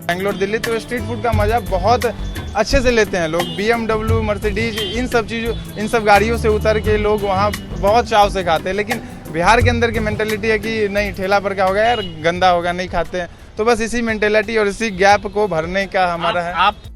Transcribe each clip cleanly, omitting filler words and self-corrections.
बेंगलोर दिल्ली तो street food का मज़ा बहुत अच्छे से लेते हैं लोग। BMW मर्सिडीज इन सब गाड़ियों से उतर के लोग वहाँ बहुत चाव से खाते हैं। लेकिन बिहार के अंदर की मेंटेलिटी है कि नहीं, ठेला पर क्या होगा यार, गंदा होगा, नहीं खाते हैं। तो बस इसी मेंटेलिटी और इसी गैप को भरने का हमारा है। आप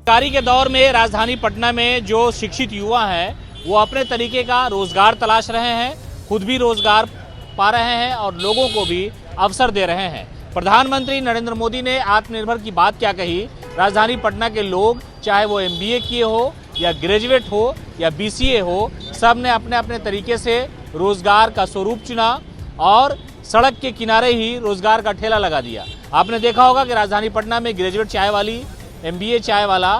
सरकारी के दौर में राजधानी पटना में जो शिक्षित युवा हैं वो अपने तरीके का रोजगार तलाश रहे हैं, खुद भी रोजगार पा रहे हैं और लोगों को भी अवसर दे रहे हैं। प्रधानमंत्री नरेंद्र मोदी ने आत्मनिर्भर की बात क्या कही। राजधानी पटना के लोग, चाहे वो MBA किए हो या ग्रेजुएट हो या BCA हो, सब ने अपने अपने तरीके से रोजगार का स्वरूप चुना और सड़क के किनारे ही रोजगार का ठेला लगा दिया। आपने देखा होगा कि राजधानी पटना में ग्रेजुएट चाय वाली, MBA चाय वाला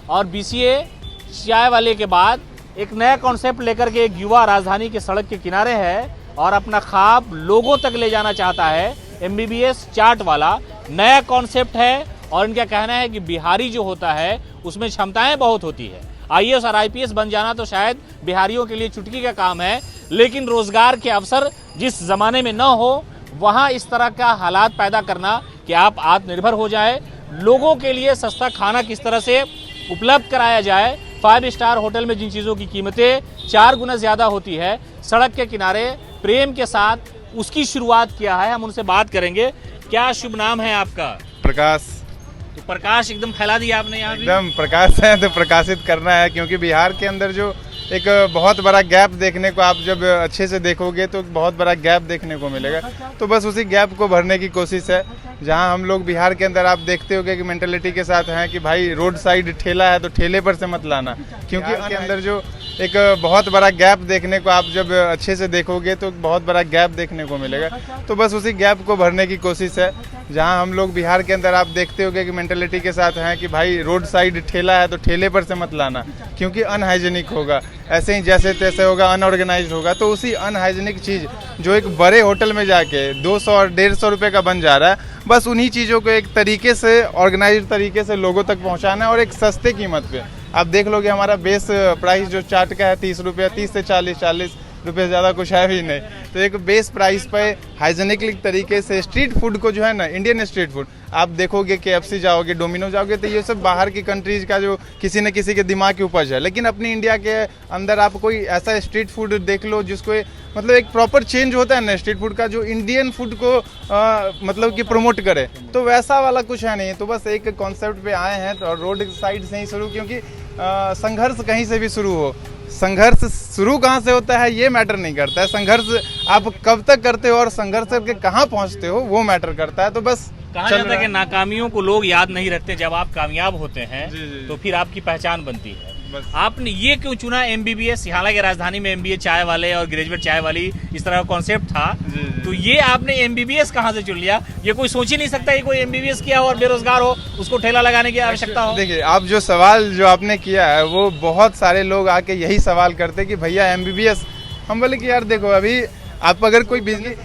और BCA चाय वाले के बाद एक नया कॉन्सेप्ट लेकर के एक युवा राजधानी के सड़क के किनारे है और अपना ख्वाब लोगों तक ले जाना चाहता है। MBBS चाट वाला नया कॉन्सेप्ट है और इनका कहना है कि बिहारी जो होता है उसमें क्षमताएं बहुत होती है। IAS और IPS बन जाना तो शायद बिहारियों के लिए चुटकी का काम है, लेकिन रोजगार के अवसर जिस जमाने में न हो वहाँ इस तरह का हालात पैदा करना कि आप आत्मनिर्भर हो जाए, लोगों के लिए सस्ता खाना किस तरह से उपलब्ध कराया जाए। 5 स्टार होटल में जिन चीज़ों की कीमतें 4 गुना ज़्यादा होती है, सड़क के किनारे प्रेम के साथ उसकी शुरुआत किया है। हम उनसे बात करेंगे। क्या शुभ नाम है आपका? प्रकाश। तो प्रकाश एकदम फैला दिया आपने यहाँ भी। एकदम प्रकाश है तो प्रकाशित करना है, क्योंकि बिहार के अंदर जो एक बहुत बड़ा गैप देखने को, आप जब अच्छे से देखोगे तो बहुत बड़ा गैप देखने को मिलेगा। तो बस उसी गैप को भरने की कोशिश है। जहां हम लोग बिहार के अंदर आप देखते होगे कि मेंटेलिटी के साथ हैं कि भाई रोड साइड ठेला है तो ठेले पर से मत लाना, क्योंकि के अंदर जो एक बहुत बड़ा गैप देखने को, आप जब अच्छे से देखोगे तो बहुत बड़ा गैप देखने को मिलेगा। तो बस उसी गैप को भरने की कोशिश है। जहां हम लोग बिहार के अंदर आप देखते होगे कि मेंटेलिटी के साथ हैं कि भाई रोड साइड ठेला है तो ठेले पर से मत लाना, क्योंकि अनहाइजेनिक होगा। ऐसे ही जैसे तैसे होगा, अनऑर्गेनाइज होगा। तो उसी अनहाइजेनिक चीज़ जो एक बड़े होटल में जाके 200 और 150 रुपये का बन जा रहा है, बस उन्हीं चीज़ों को एक तरीके से, ऑर्गेनाइज तरीके से लोगों तक पहुंचाना है और एक सस्ते कीमत पे। आप देख लोगे हमारा बेस प्राइस जो चाट का है 30 रुपये, 30 से 40 रुपये, ज़्यादा कुछ है भी नहीं। तो एक बेस प्राइस पे हाइजेनिक तरीके से स्ट्रीट फूड को जो है ना, इंडियन स्ट्रीट फूड आप देखोगे, KFC जाओगे, डोमिनो जाओगे, तो ये सब बाहर की कंट्रीज का जो किसी न किसी के दिमाग की उपज है। लेकिन अपनी इंडिया के अंदर आप कोई ऐसा स्ट्रीट फूड देख लो जिसको मतलब एक प्रॉपर चेंज होता है ना स्ट्रीट फूड का, जो इंडियन फूड को मतलब कि प्रमोट करे, तो वैसा वाला कुछ है नहीं। तो बस एक कॉन्सेप्ट पे आए हैं और रोड साइड से ही शुरू, क्योंकि संघर्ष कहीं से भी शुरू हो, संघर्ष शुरू कहाँ से होता है ये मैटर नहीं करता है। संघर्ष आप कब तक करते हो और संघर्ष करके कहाँ पहुँचते हो वो मैटर करता है। तो बस कहा जाता है कि नाकामियों को लोग याद नहीं रखते, जब आप कामयाब होते हैं जी। तो फिर आपकी पहचान बनती है। बस। आपने ये क्यों चुना MBBS? हालांकि राजधानी में MBA चाय वाले और ग्रेजुएट चाय वाली इस तरह का कॉन्सेप्ट था, जी। तो ये आपने MBBS कहाँ से चुन लिया? ये कोई सोच ही नहीं सकता कि कोई MBBS किया हो और बेरोजगार हो, उसको ठेला लगाने की आवश्यकता हो। देखिए, आप जो सवाल जो आपने किया है वो बहुत सारे लोग आके यही सवाल करते कि भैया MBBS। हम बोले कि यार देखो, अभी आप अगर कोई बिजनेस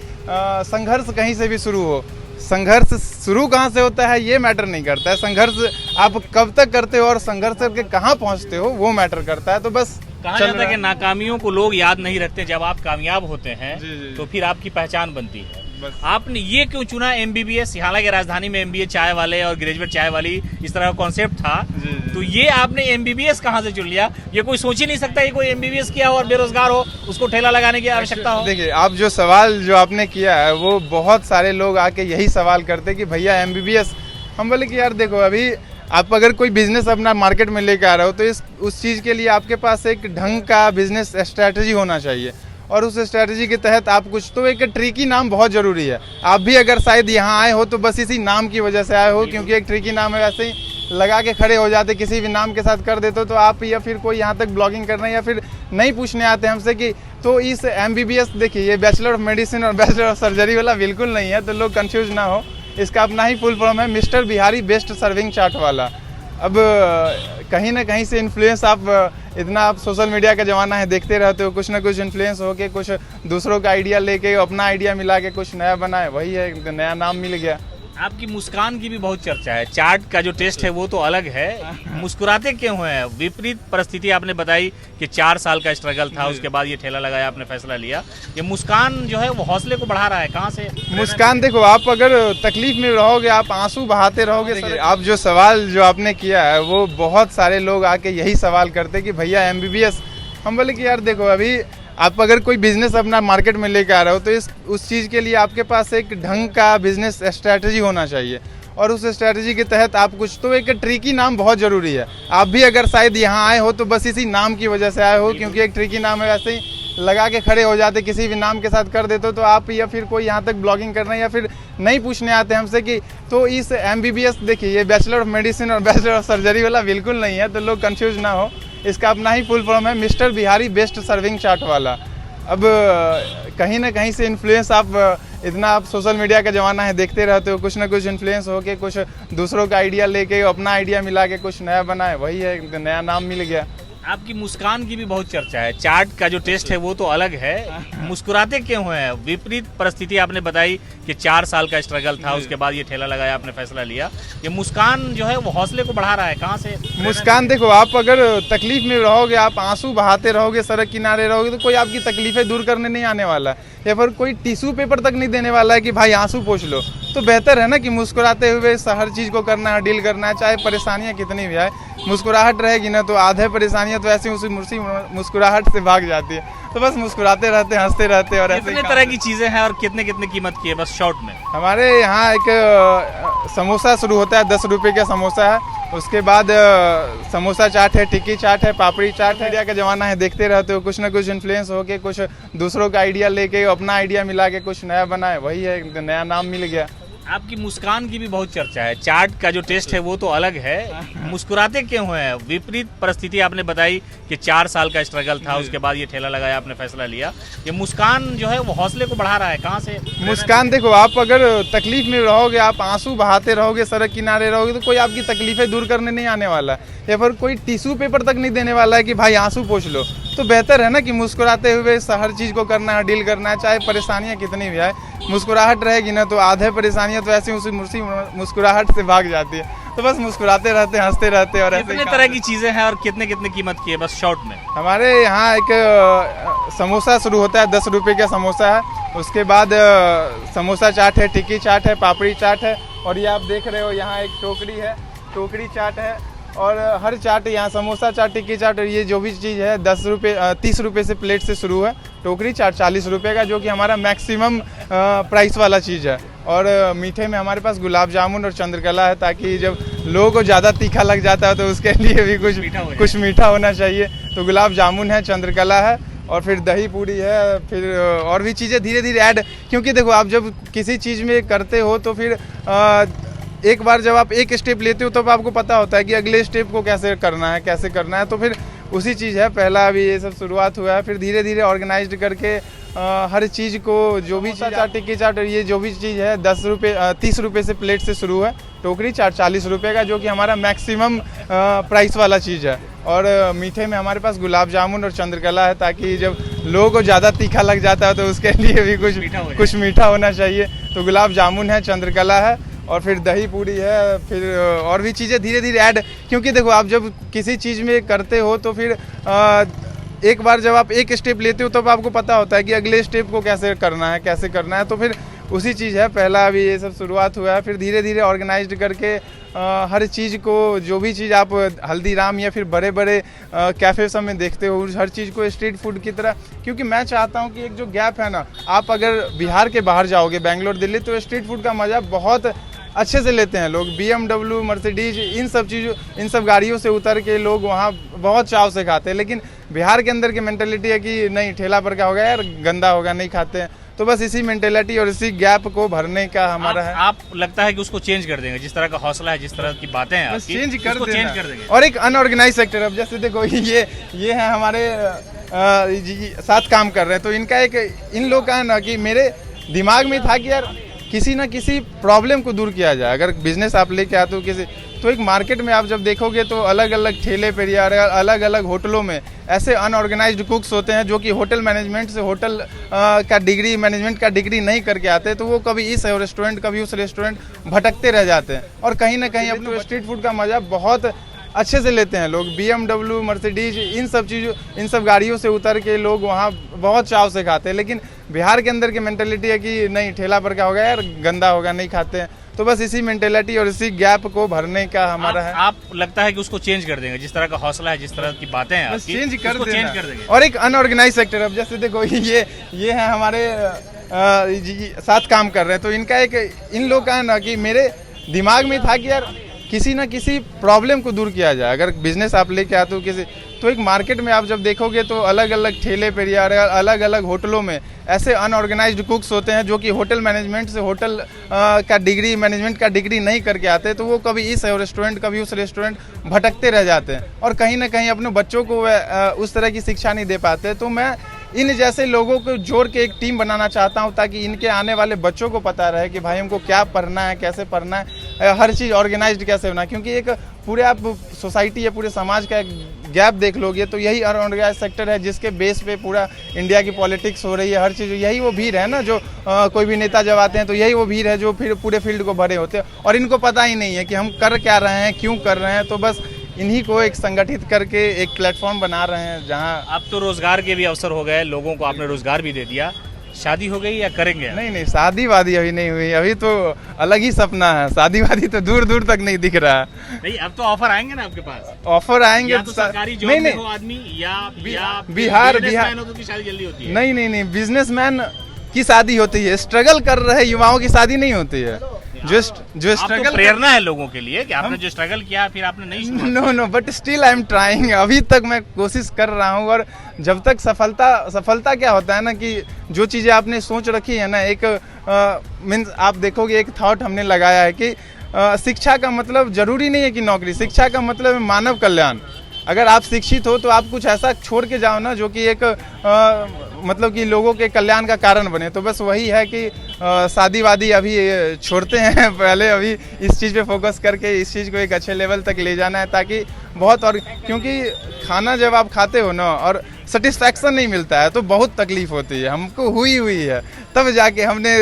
संघर्ष कहीं से भी शुरू हो, संघर्ष शुरू कहाँ से होता है ये मैटर नहीं करता है। संघर्ष आप कब तक करते हो और संघर्ष करके कहाँ पहुँचते हो वो मैटर करता है। तो बस कहा जाता है कि नाकामियों को लोग याद नहीं रखते, जब आप कामयाब होते हैं जी। तो फिर आपकी पहचान बनती है। बस। आपने ये क्यों चुना MBBS? हालांकि राजधानी में MBA चाय वाले और ग्रेजुएट चाय वाली इस तरह का कॉन्सेप्ट था, जी। तो ये आपने MBBS कहाँ से चुन लिया? ये कोई सोच ही नहीं सकता कि कोई MBBS किया हो और बेरोजगार हो, उसको ठेला लगाने की आवश्यकता हो। देखिए, आप जो सवाल जो आपने किया है वो बहुत सारे लोग आके यही सवाल करते कि भैया MBBS। हम बोले कि यार देखो, अभी आप अगर कोई बिजनेस अपना मार्केट में लेके आ रहे हो तो उस चीज़ के लिए आपके पास एक ढंग का बिजनेस स्ट्रैटेजी होना चाहिए, और उस स्ट्रैटेजी के तहत आप कुछ, तो एक ट्रिकी नाम बहुत ज़रूरी है। आप भी अगर शायद यहाँ आए हो तो बस इसी नाम की वजह से आए हो, क्योंकि एक ट्रिकी नाम है। वैसे ही लगा के खड़े हो जाते, किसी भी नाम के साथ कर देते हो तो आप, या फिर कोई यहाँ तक ब्लॉगिंग करना, या फिर नहीं पूछने आते हमसे कि तो इस MBBS, देखिए ये बैचलर ऑफ मेडिसिन और बैचलर ऑफ सर्जरी वाला बिल्कुल नहीं है, तो लोग कंफ्यूज ना हो। इसका अपना ही फुल फॉर्म है मिस्टर बिहारी बेस्ट सर्विंग चाट वाला। अब कहीं ना कहीं से इन्फ्लुएंस, आप इतना आप सोशल मीडिया का ज़माना है, देखते रहते हो, कुछ ना कुछ इन्फ्लुएंस होके कुछ दूसरों का आइडिया लेके अपना आइडिया मिला के कुछ नया बनाए, वही है, नया नाम मिल गया। आपकी मुस्कान की भी बहुत चर्चा है। चाट का जो टेस्ट है वो तो अलग है, मुस्कुराते क्यों हैं? विपरीत परिस्थिति आपने बताई कि 4 साल का स्ट्रगल था, उसके बाद ये ठेला लगाया, आपने फैसला लिया। ये मुस्कान जो है वो हौसले को बढ़ा रहा है, कहाँ से? मुस्कान देखो, आप अगर तकलीफ में रहोगे, आप आंसू बहाते रहोगे। आप जो सवाल जो आपने किया है वो बहुत सारे लोग आके यही सवाल करते कि भैया एमबीबीएस। हम बोले कि यार देखो, अभी आप अगर कोई बिजनेस अपना मार्केट में लेके आ रहे हो तो उस चीज़ के लिए आपके पास एक ढंग का बिजनेस स्ट्रैटेजी होना चाहिए, और उस स्ट्रैटेजी के तहत आप कुछ तो एक ट्रिकी नाम बहुत ज़रूरी है। आप भी अगर शायद यहाँ आए हो तो बस इसी नाम की वजह से आए हो, क्योंकि एक ट्रिकी नाम है, वैसे ही लगा के खड़े हो जाते, किसी भी नाम के साथ कर देते हो तो आप, या फिर कोई यहाँ तक ब्लॉगिंग करना या फिर नहीं पूछने आते हमसे कि तो इस एमबीबीएस देखिए, ये बैचलर ऑफ मेडिसिन और बैचलर ऑफ सर्जरी वाला बिल्कुल नहीं है, तो लोग कंफ्यूज ना हो। इसका अपना ही फुल फॉर्म है मिस्टर बिहारी बेस्ट सर्विंग चाट वाला। अब कहीं ना कहीं से इन्फ्लुएंस, आप इतना आप सोशल मीडिया का ज़माना है, देखते रहते हो, कुछ ना कुछ इन्फ्लुएंस होके कुछ दूसरों का आइडिया लेके अपना आइडिया मिला के कुछ नया बनाए, वही है, नया नाम मिल गया। आपकी मुस्कान की भी बहुत चर्चा है। चाट का जो टेस्ट है वो तो अलग है, मुस्कुराते क्यों हैं? विपरीत परिस्थिति आपने बताई कि 4 साल का स्ट्रगल था, उसके बाद ये ठेला लगाया, आपने फैसला लिया। ये मुस्कान जो है वो हौसले को बढ़ा रहा है, कहाँ से? मुस्कान देखो, आप अगर तकलीफ में रहोगे, आप आंसू बहाते रहोगे, सड़क किनारे रहोगे, तो कोई आपकी तकलीफें दूर करने नहीं आने वाला है, या फिर कोई टिश्यू पेपर तक नहीं देने वाला है कि भाई आंसू पोंछ लो। तो बेहतर है ना कि मुस्कुराते हुए हर चीज़ को करना है, डील करना है, चाहे परेशानियाँ कितनी भी आए। मुस्कुराहट रहेगी ना तो आधे परेशानियाँ तो ऐसी उसी मुस्कुराहट से भाग जाती है। तो बस मुस्कुराते रहते, हंसते रहते, और ऐसे कितने तरह की चीज़ें हैं और कितने कितने कीमत की है, बस शॉर्ट में? हमारे यहाँ एक समोसा शुरू होता है, 10 रुपये का समोसा है। उसके बाद समोसा चाट है, टिक्की चाट है, पापड़ी चाट है। इंडिया का ज़माना है, देखते रहते हो, कुछ ना कुछ इन्फ्लुएंस होके कुछ दूसरों का आइडिया लेके अपना आइडिया मिला के कुछ नया बनाए, वही है, नया नाम मिल गया। आपकी मुस्कान की भी बहुत चर्चा है। चाट का जो टेस्ट है वो तो अलग है, मुस्कुराते क्यों हैं? विपरीत परिस्थिति आपने बताई कि 4 साल का स्ट्रगल था, उसके बाद ये ठेला लगाया, आपने फैसला लिया। ये मुस्कान जो है वो हौसले को बढ़ा रहा है, कहाँ से? मुस्कान देखो, आप अगर तकलीफ में रहोगे, आप आंसू बहाते रहोगे, सड़क किनारे रहोगे, तो कोई आपकी तकलीफें दूर करने नहीं आने वाला है, या फिर कोई टिश्यू पेपर तक नहीं देने वाला है कि भाई आंसू पोंछ लो। तो बेहतर है ना कि मुस्कुराते हुए हर चीज़ को करना है, डील करना है, चाहे परेशानियाँ कितनी भी आए। मुस्कुराहट रहेगी ना तो आधे परेशानियाँ तो ऐसी उसी मुस्कुराहट से भाग जाती है। तो बस मुस्कुराते रहते, हंसते रहते, और ऐसे कितने तरह की चीज़ें हैं और कितने कितने कीमत की है, बस शॉर्ट में? हमारे यहाँ एक समोसा शुरू होता है, 10 रुपये का समोसा है। उसके बाद समोसा चाट है, टिक्की चाट है, पापड़ी चाट है, और ये आप देख रहे हो यहाँ एक टोकरी है, टोकरी चाट है। और हर चाट यहाँ समोसा चाट, टिक्की चाट, और ये जो भी चीज़ है 10 रुपये 30 रुपये से प्लेट से शुरू है। टोकरी चाट 40 रुपये का, जो कि हमारा मैक्सिमम प्राइस वाला चीज़ है। और मीठे में हमारे पास गुलाब जामुन और चंद्रकला है, ताकि जब लोगों को ज़्यादा तीखा लग जाता है तो उसके लिए भी कुछ मीठा होना चाहिए। तो गुलाब जामुन है, चंद्रकला है, और फिर दही पूड़ी है, फिर और भी चीज़ें धीरे धीरे ऐड। क्योंकि देखो, आप जब किसी चीज़ में करते हो तो फिर एक बार जब आप एक स्टेप लेते हो तब आपको पता होता है कि अगले स्टेप को कैसे करना है, तो फिर उसी चीज़ है। पहला अभी ये सब शुरुआत हुआ है, फिर धीरे धीरे ऑर्गेनाइज्ड करके हर चीज़ को, जो भी चाट, टिक्की चाट, और ये जो भी चीज़ है 30 रुपये से प्लेट से शुरू है। टोकरी चाट 40 रुपये का, जो कि हमारा मैक्सिमम प्राइस वाला चीज़ है। और मीठे में हमारे पास गुलाब जामुन और चंद्रकला है, ताकि जब लोगों को ज़्यादा तीखा लग जाता है तो उसके लिए भी कुछ मीठा होना चाहिए। तो गुलाब जामुन है, चंद्रकला है, और फिर दही पूड़ी है, फिर और भी चीज़ें धीरे धीरे ऐड। क्योंकि देखो, आप जब किसी चीज़ में करते हो तो फिर एक बार जब आप एक स्टेप लेते हो तब आपको पता होता है कि अगले स्टेप को कैसे करना है, तो फिर उसी चीज़ है। पहला अभी ये सब शुरुआत हुआ है, फिर धीरे धीरे ऑर्गेनाइज्ड करके हर चीज़ को, जो भी चीज़ आप हल्दीराम या फिर बड़े बड़े कैफ़े सब में देखते हो, हर चीज़ को स्ट्रीट फूड की तरह। क्योंकि मैं चाहता हूँ कि एक जो गैप है ना, आप अगर बिहार के बाहर जाओगे, बेंगलोर, दिल्ली, तो स्ट्रीट फूड का मज़ा बहुत अच्छे से लेते हैं लोग। BMW, मर्सिडीज, इन सब गाड़ियों से उतर के लोग वहाँ बहुत चाव से खाते हैं। लेकिन बिहार के अंदर की मेंटेलिटी है कि नहीं, ठेला पर क्या होगा यार, गंदा होगा, नहीं खाते हैं। तो बस इसी मेंटेलिटी और इसी गैप को भरने का हमारा है। आप लगता है कि उसको चेंज कर देंगे, जिस तरह का हौसला है, जिस तरह की बातें हैं, बस चेंज कर देंगे। और एक अनऑर्गेनाइज सेक्टर, अब जैसे देखो ये है हमारे साथ काम कर रहे हैं, तो इनका इन लोग का है ना कि मेरे दिमाग में था कि यार किसी ना किसी प्रॉब्लम को दूर किया जाए। अगर बिजनेस आप लेके आते हो किसी, तो एक मार्केट में आप जब देखोगे तो अलग अलग ठेले पे या अलग अलग होटलों में ऐसे अनऑर्गेनाइज्ड कुक्स होते हैं जो कि होटल मैनेजमेंट से होटल का डिग्री मैनेजमेंट का डिग्री नहीं करके आते, तो वो कभी इस रेस्टोरेंट कभी उस रेस्टोरेंट भटकते रह जाते हैं और कहीं ना कहीं अपने स्ट्रीट फूड का मजा बहुत अच्छे से लेते हैं लोग। BMW, मर्सिडीज इन सब गाड़ियों से उतर के लोग वहाँ बहुत चाव से खाते हैं, लेकिन बिहार के अंदर की मेंटेलिटी है कि नहीं, ठेला पर क्या होगा यार, गंदा होगा, नहीं खाते हैं। तो बस इसी मेंटेलिटी और इसी गैप को भरने का हमारा है। आप लगता है कि उसको चेंज कर देंगे, जिस तरह का हौसला है, जिस तरह की बातें हैं बस आपकी, चेंज कर देंगे। और एक अनऑर्गेनाइज सेक्टर, अब जैसे देखो ये है हमारे साथ काम कर रहे हैं, तो इनका एक इन लोग का है ना कि मेरे दिमाग में था कि यार किसी ना किसी प्रॉब्लम को दूर किया जाए। अगर बिजनेस आप लेके आते हो किसी, तो एक मार्केट में आप जब देखोगे तो अलग अलग ठेले पे या अलग अलग होटलों में ऐसे अनऑर्गेनाइज्ड कुक्स होते हैं जो कि होटल मैनेजमेंट से होटल का डिग्री मैनेजमेंट का डिग्री नहीं करके आते, तो वो कभी इस रेस्टोरेंट कभी उस रेस्टोरेंट भटकते रह जाते हैं और कहीं ना कहीं अपने बच्चों को उस तरह की शिक्षा नहीं दे पाते। तो मैं इन जैसे लोगों को जोड़ के एक टीम बनाना चाहता हूं ताकि इनके आने वाले बच्चों को पता रहे कि भाई हमको क्या पढ़ना है, कैसे पढ़ना है, हर चीज़ ऑर्गेनाइज्ड कैसे होना है। क्योंकि एक पूरे आप सोसाइटी या पूरे समाज का एक गैप देख लोगे तो यही अनऑर्गेनाइज सेक्टर है जिसके बेस पे पूरा इंडिया की पॉलिटिक्स हो रही है, हर चीज़। यही वो भीड़ है ना जो कोई भी नेता जब आते हैं तो यही वो भीड़ है जो फिर पूरे फील्ड को भरे होते हैं और इनको पता ही नहीं है कि हम कर क्या रहे हैं, क्यों कर रहे हैं। तो बस इन्हीं को एक संगठित करके एक प्लेटफॉर्म बना रहे हैं जहां अब तो रोजगार के भी अवसर हो गए, लोगों को आपने रोजगार भी दे दिया। शादी हो गई या करेंगे? नहीं, शादी वादी अभी नहीं हुई, अभी तो अलग ही सपना है। शादी वादी तो दूर दूर तक नहीं दिख रहा। नहीं, अब तो ऑफर आएंगे ना आपके पास? ऑफर आएंगे या तो सरकारी जॉब में हो आदमी या बिहार की शादी जल्दी होती है। नहीं, बिजनेसमैन की शादी होती है, स्ट्रगल कर रहे युवाओं की शादी नहीं होती है। जो स्ट्रगल तो प्रेरणा है लोगों के लिए कि आपने जो स्ट्रगल किया फिर आपने नहीं no but still I am trying. अभी तक मैं कोशिश कर रहा हूँ और जब तक सफलता क्या होता है ना कि जो चीज़ें आपने सोच रखी है ना, एक मीन्स आप देखोगे एक थॉट हमने लगाया है कि शिक्षा का मतलब जरूरी नहीं है कि नौकरी, शिक्षा का मतलब है मानव कल्याण। अगर आप शिक्षित हो तो आप कुछ ऐसा छोड़ के जाओ ना जो कि एक मतलब कि लोगों के कल्याण का कारण बने। तो बस वही है कि शादी वादी अभी छोड़ते हैं पहले, अभी इस चीज़ पे फोकस करके इस चीज़ को एक अच्छे लेवल तक ले जाना है ताकि बहुत, और क्योंकि खाना जब आप खाते हो ना और सेटिस्फैक्शन नहीं मिलता है तो बहुत तकलीफ होती है। हमको हुई है, तब जाके हमने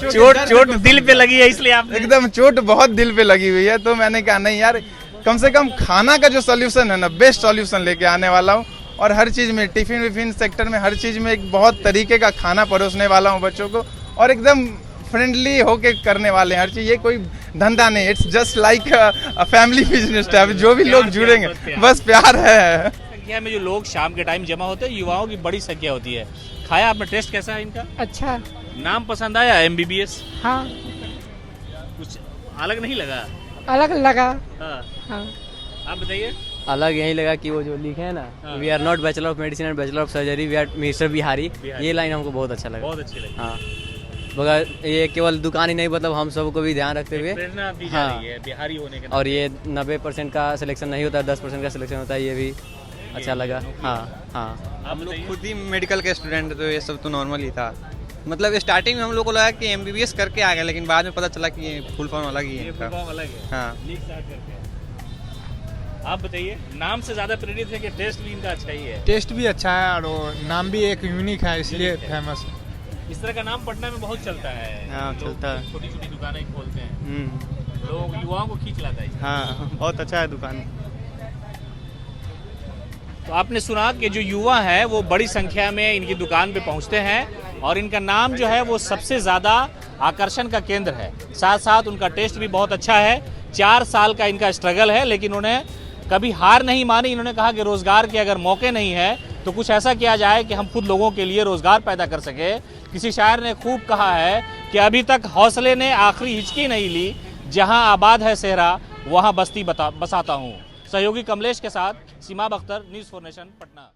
चोट दिल पे लगी है, इसलिए आप एकदम चोट बहुत दिल पे लगी हुई है। तो मैंने कहा नहीं यार, कम से कम खाना का जो सॉल्यूशन है ना, बेस्ट सॉल्यूशन लेके आने वाला हूँ और हर चीज़ में टिफिन विफिन सेक्टर में हर चीज़ में एक बहुत तरीके का खाना परोसने वाला हूँ बच्चों को और एकदम फ्रेंडली होके करने वाले हैं हर चीज़। ये कोई धंधा नहीं, it's just like a family business type. जो भी लोग जुड़ेंगे बस प्यार है। संख्या में जो लोग शाम के टाइम जमा होते हैं, युवाओं की बड़ी संख्या होती है। खाया आपने, टेस्ट कैसा है इनका? अच्छा। नाम पसंद आया? MBBS? हाँ। कुछ अलग नहीं लगा? अलग लगा। हाँ। आप बताइए। अलग यही लगा कि वो जो लिखे है ना, we are not bachelor of medicine and bachelor of surgery, we are mister Bihari. ये लाइन हमको बहुत अच्छा लगा, बहुत अच्छी लगी। हाँ, मगर ये केवल दुकान ही नहीं, मतलब हम सबको भी ध्यान रखते हुए प्रेरणा दी जा रही है बिहारी होने के। और ये 90% का सिलेक्शन नहीं होता, 10% का सिलेक्शन होता है, ये भी अच्छा लगा। हाँ। हम लोग खुद ही मेडिकल के स्टूडेंट, तो ये सब तो नॉर्मल ही था। मतलब स्टार्टिंग में हम लोग को लगा कि MBBS करके आ गया, लेकिन बाद में पता चला कि ये फुल फॉर्म अलग ही है। हाँ। आप बताइए, नाम से ज्यादा प्रेरित है कि टेस्ट भी इनका अच्छा ही है? टेस्ट भी अच्छा है और नाम भी एक यूनिक है, इसलिए फेमस है। इस तरह का नाम पटना में बहुत चलता है। हाँ, चलता है। छोटी छोटी दुकानें खोलते हैं, लोग युवाओं को खींच लाता है। हाँ, बहुत अच्छा है दुकान। तो आपने सुना कि जो युवा है वो बड़ी संख्या में इनकी दुकान पे पहुंचते हैं और इनका नाम जो है वो सबसे ज़्यादा आकर्षण का केंद्र है। साथ साथ उनका टेस्ट भी बहुत अच्छा है। 4 साल का इनका स्ट्रगल है, लेकिन उन्हें कभी हार नहीं मानी। इन्होंने कहा कि रोज़गार के अगर मौके नहीं है तो कुछ ऐसा किया जाए कि हम खुद लोगों के लिए रोज़गार पैदा कर सके। किसी शायर ने खूब कहा है कि अभी तक हौसले ने आखिरी हिचकी नहीं ली, जहां आबाद है सेहरा वहां बस्ती बसाता हूं। सहयोगी कमलेश के साथ सीमा बख्तर, न्यूज़ 4 नेशन, पटना।